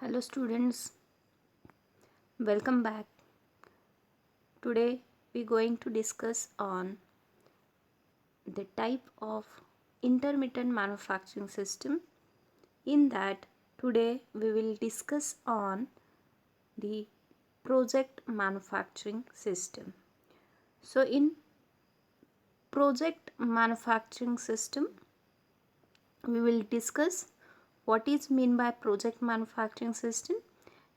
Hello students, welcome back. Today we're going to discuss on the type of intermittent manufacturing system. In that today we will discuss on the project manufacturing system. So in project manufacturing system we will discuss what is mean by project manufacturing system,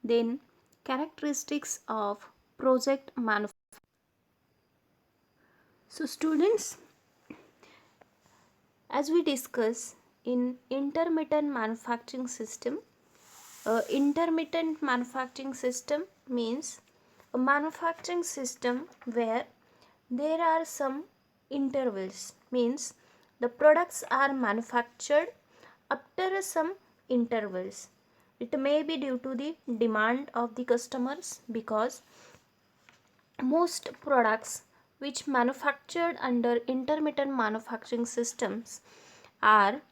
then characteristics of project manufacturing. So students, as we discuss in intermittent manufacturing system, intermittent manufacturing system means a manufacturing system where there are some intervals, means the products are manufactured after some intervals. It may be due to the demand of the customers, because most products which manufactured under intermittent manufacturing systems are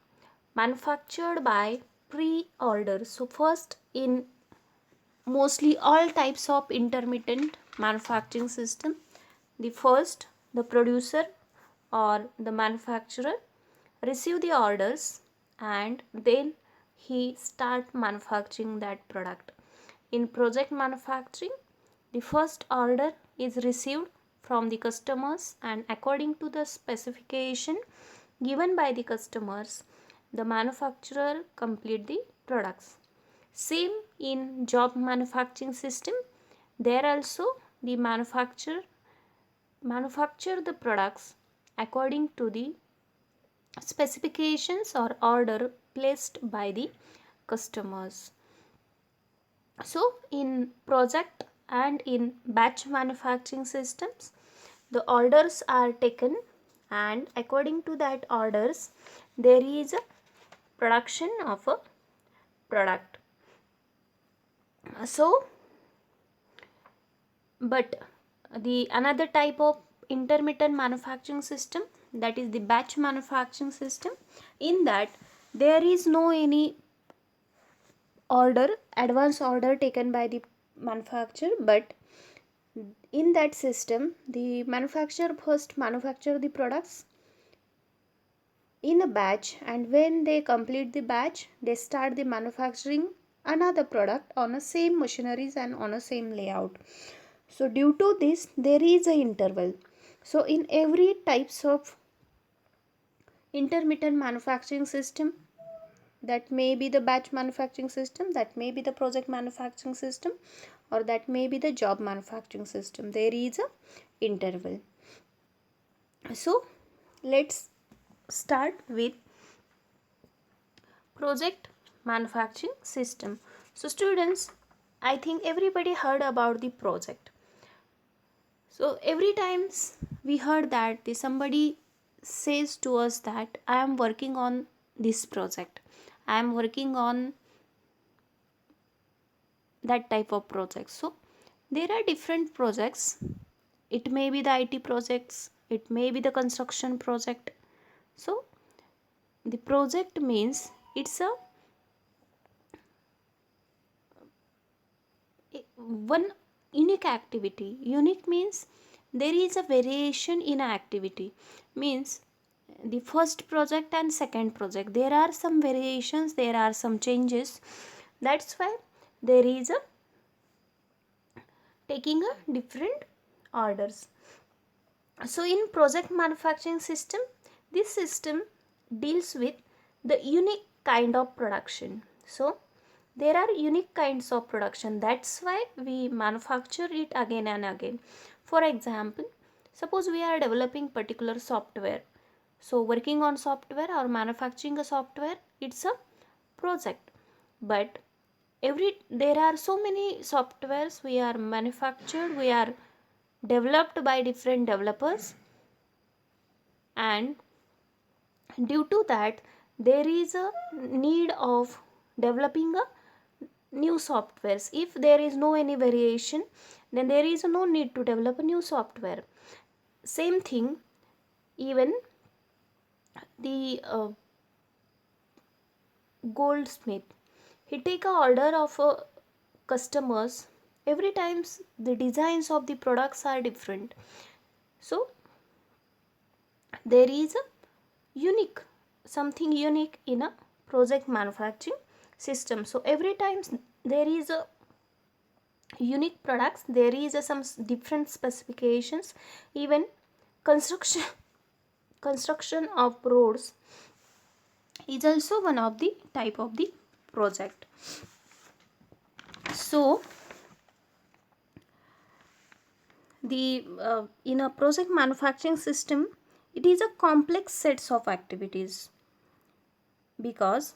manufactured by pre-order. So first, in mostly all types of intermittent manufacturing system, the producer or the manufacturer receive the orders and then he start manufacturing that product. In project manufacturing, the first order is received from the customers, and according to the specification given by the customers, the manufacturer complete the products. Same in job manufacturing system, there also the manufacturer manufacture the products according to the specifications or order placed by the customers. So in project and in batch manufacturing systems, the orders are taken, and according to that orders there is a production of a product. So but the another type of intermittent manufacturing system, that is the batch manufacturing system. In that there is no any order, advance order taken by the manufacturer, but in that system the manufacturer first manufacture the products in a batch, and when they complete the batch they start the manufacturing another product on the same machineries and on a same layout. So due to this there is a interval. So in every types of intermittent manufacturing system, that may be the batch manufacturing system, that may be the project manufacturing system, or that may be the job manufacturing system, there is a interval. So let's start with project manufacturing system. So students, I think everybody heard about the project. So every times we heard that somebody says to us that I am working on this project, I am working on that type of project. So there are different projects. It may be the IT projects, it may be the construction project. So the project means it's a one unique activity. Unique means there is a variation in an activity, means the first project and second project there are some variations, there are some changes. That's why there is a taking a different orders. So in project manufacturing system, this system deals with the unique kind of production. So there are unique kinds of production, that's why we manufacture it again and again. For example, suppose we are developing particular software. So working on software or manufacturing a software, it's a project. But there are so many softwares we are manufactured, we are developed by different developers, and due to that there is a need of developing a new softwares. If there is no any variation, then there is no need to develop a new software. Same thing, even the goldsmith, he take a order of a customers. Every times the designs of the products are different, so there is a unique, something unique in a project manufacturing system. So every time there is a unique products, there is a some different specifications. Even construction construction of roads is also one of the type of the project. So the in a project manufacturing system, it is a complex sets of activities, because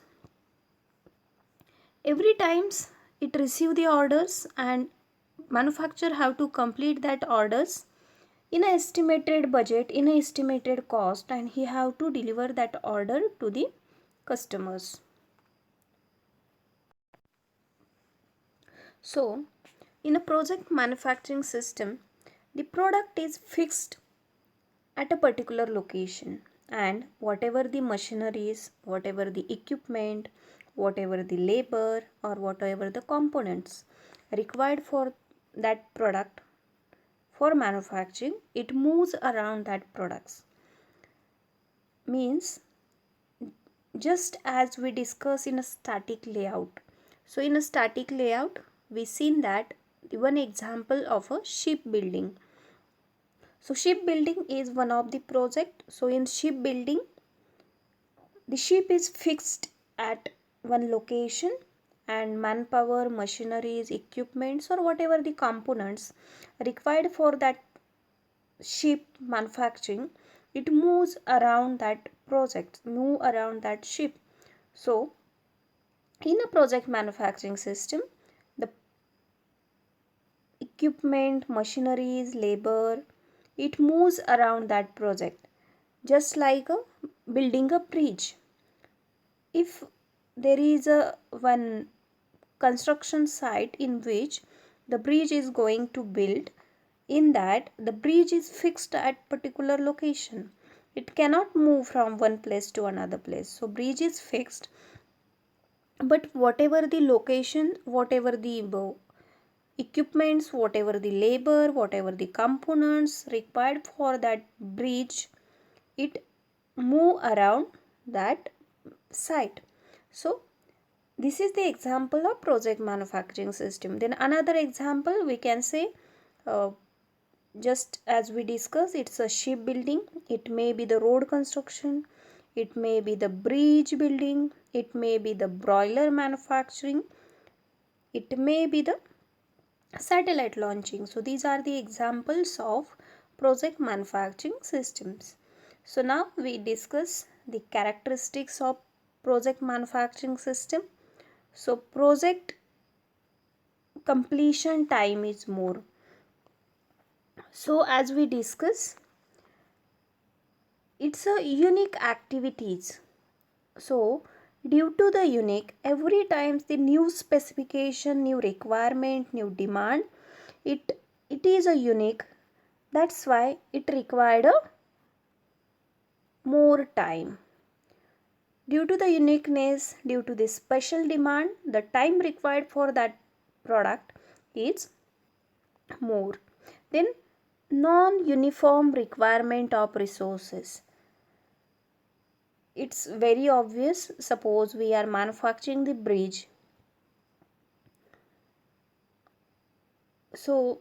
every times it receive the orders and manufacturer have to complete that orders in a estimated budget, in a estimated cost, and he have to deliver that order to the customers. So in a project manufacturing system, the product is fixed at a particular location, and whatever the machineries, whatever the equipment, whatever the labor, or whatever the components required for that product for manufacturing, it moves around that products. Means, just as we discuss in a static layout. So in a static layout, we seen that one example of a shipbuilding. So shipbuilding is one of the project. So in shipbuilding, the ship is fixed at one location, and manpower, machineries, equipments, or whatever the components required for that ship manufacturing, it moves around that project, move around that ship. So in a project manufacturing system, the equipment, machineries, labor, it moves around that project, just like a building a bridge. If there is a one construction site in which the bridge is going to build, in that the bridge is fixed at particular location, it cannot move from one place to another place. So bridge is fixed, but whatever the location, whatever the equipments, whatever the labor, whatever the components required for that bridge, it move around that site. So this is the example of project manufacturing system. Then another example we can say, just as we discussed, it's a shipbuilding. It may be the road construction, it may be the bridge building, it may be the broiler manufacturing, it may be the satellite launching. So these are the examples of project manufacturing systems. So now we discuss the characteristics of project manufacturing system. So project completion time is more. So as we discuss, it's a unique activities. So due to the unique, every time the new specification, new requirement, new demand, it is a unique. That's why it required a more time. Due to the uniqueness, due to the special demand, the time required for that product is more. Then non-uniform requirement of resources. It's very obvious. Suppose we are manufacturing the bridge. So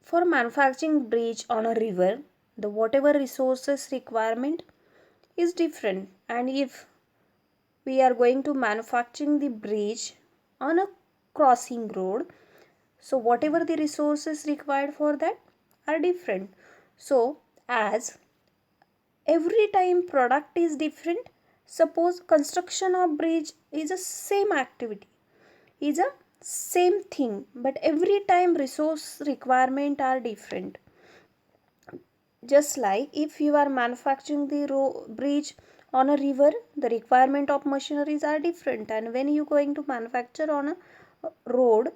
for manufacturing bridge on a river, the whatever resources requirement is different. And if we are going to manufacturing the bridge on a crossing road, so whatever the resources required for that are different. So as every time product is different, suppose construction of bridge is a same activity, is a same thing, but every time resource requirement are different. Just like if you are manufacturing the bridge on a river, the requirement of machineries are different, and when you going to manufacture on a road,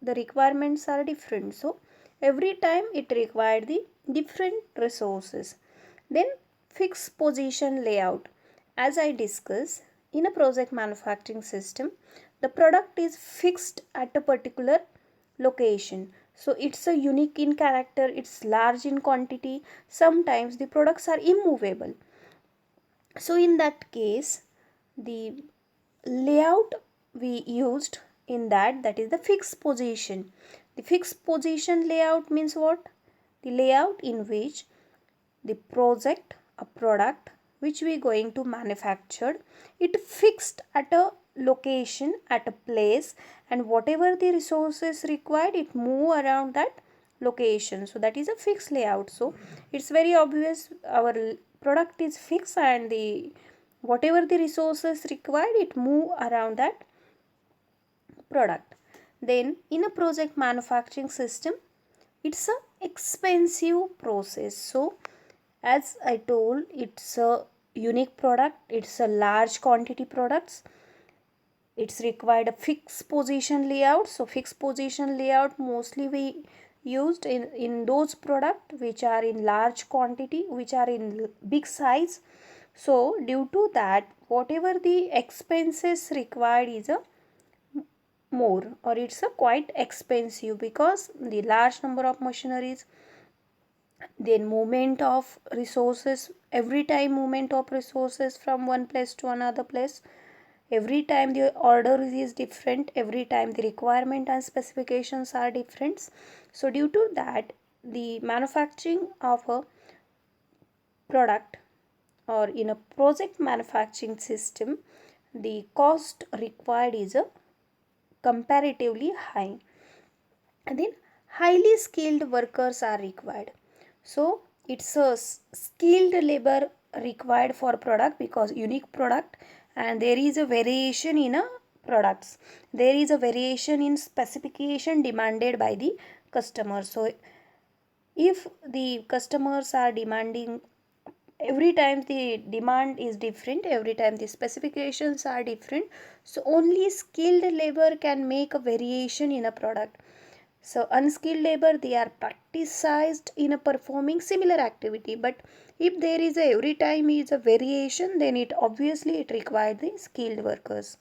the requirements are different. So every time it required the different resources. Then fixed position layout. As I discussed, in a project manufacturing system, the product is fixed at a particular location. So it's a unique in character, it's large in quantity. Sometimes the products are immovable. So in that case, the layout we used in that is the fixed position. The fixed position layout means what? The layout in which the project, a product which we going to manufacture, it fixed at a location, at a place, and whatever the resources required, it move around that location. So that is a fixed layout. So it's very obvious our product is fixed, and the whatever the resources required, it move around that product. Then in a project manufacturing system, it's a expensive process. So as I told, it's a unique product, it's a large quantity products, it's required a fixed position layout. So fixed position layout mostly we used in those product which are in large quantity, which are in big size. So due to that, whatever the expenses required is a more, or it's a quite expensive, because the large number of machineries, then movement of resources, every time movement of resources from one place to another place, every time the order is different, every time the requirement and specifications are different. So due to that, the manufacturing of a product, or in a project manufacturing system, the cost required is a comparatively high. And then highly skilled workers are required. So it's a skilled labor required for product, because unique product, and there is a variation in a products, there is a variation in specification demanded by the customer. So if the customers are demanding, every time the demand is different, every time the specifications are different, so only skilled labor can make a variation in a product. So unskilled labor, they are practiced in a performing similar activity, but if there is a every time is a variation, then it obviously it requires the skilled workers.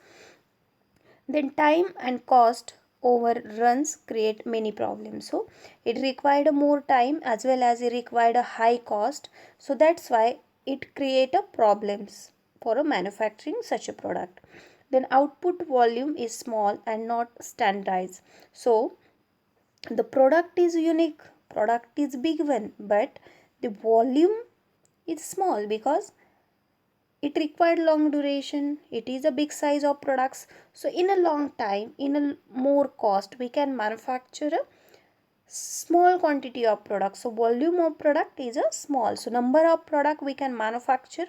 Then time and cost overruns create many problems. So it required a more time, as well as it required a high cost. So that's why it create a problems for a manufacturing such a product. Then output volume is small and not standardized. So the product is unique, product is big one, but the volume is small because it required long duration, it is a big size of products. So in a long time, in a more cost, we can manufacture a small quantity of products. So volume of product is a small, so number of product we can manufacture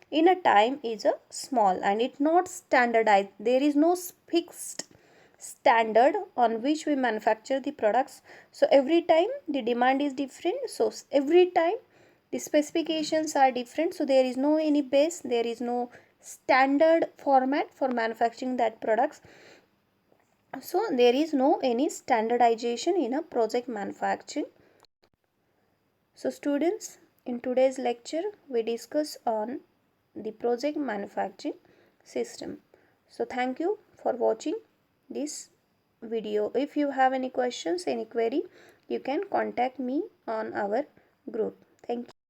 in a time is a small, and it not standardized, there is no fixed standard on which we manufacture the products. So every time the demand is different, so every time the specifications are different, so there is no any base, there is no standard format for manufacturing that products. So there is no any standardization in a project manufacturing. So students, in today's lecture we discuss on the project manufacturing system. So thank you for watching this video. If you have any questions, any query, you can contact me on our group. Thank you.